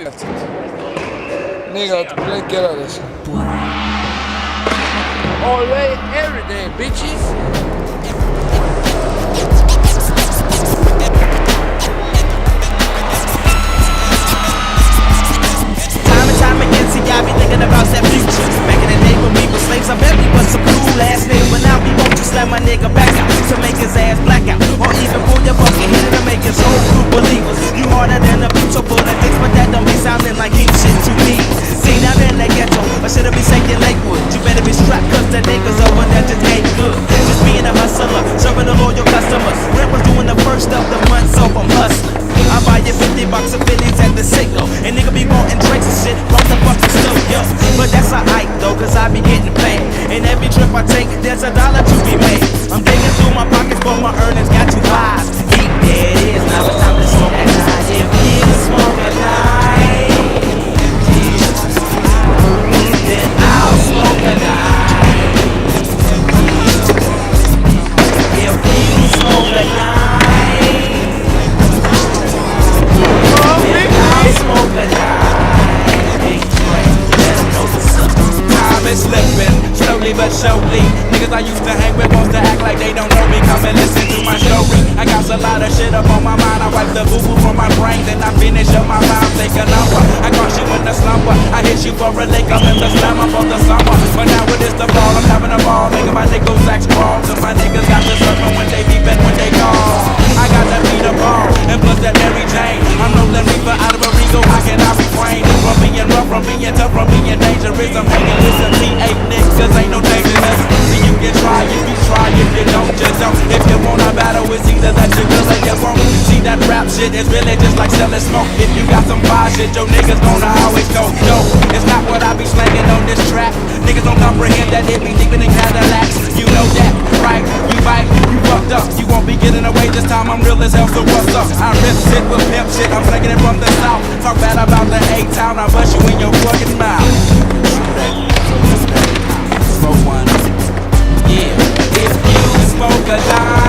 shit. Nigga, play quiero de eso. All day, every day, bitches. Time and time again, see, I be thinking about that future. Back in the day when we were slaves, I bet we was some cool ass niggas. But now we won't just let my nigga back out to make his ass black out. Or even pull your bucket hitter to make his whole crew believers. You harder than a beat, so full of dicks, but that don't be sounding like deep shit to me. See, now in the ghetto, or should I be saying Lakewood? You better be strapped, cause the niggas over there just ain't good. Just being a hustler, serving the loyal customers. Rent was doing the first of the month, so I'm hustling. I buy you $50 of Phillies at the Sicko. And nigga be wanting drinks and shit from the fucking studio. But that's alright though, cause I be getting paid. And every trip I take, there's $1 to be made. I'm digging through my pockets, but my earnings got too high. Eat, there it is, now it's time to smoke that night. If you smoke at night, then I'll smoke at night. If you smoke at night, time is slipping, slowly but surely. Niggas I used to hang with wants to act like they don't know me. Come and listen to my story. I got a lot of shit up on my mind. I wipe the boo-boo from my brain, then I finish up my rhyme. Take a number, I caught you in the slumber. I hit you for a lick, I'm in the slammer for the summer. But now it is the fall, I'm having a ball. Making my niggas act sprawl. Cause my niggas got the circle when they beep and when they call. I got that beat a ball, and plus that Mary Jane. I'm rolling reefer out of a Rico, I cannot refrain from being rough, from being tough, from being dangerous. I'm hanging with some T8 niggas, ain't no dangerous. See, you can try if you try, if you don't, just don't. If you wanna battle, it's either that you will or you won't. See, that rap shit is really just like selling smoke. If you got some fire shit, your niggas gonna always go. No, it's not what I be slanging on this track. Niggas don't comprehend that it be deep in the Cadillacs. You know that, right? You bite, you fucked up. You won't be getting away this time, I'm real as hell, so what's up? I rip shit with pimp shit, I'm slanging it from the south. Talk bad about the A-town, I bust you in your fucking mouth. Smoke one. Yeah, if you smoke a line.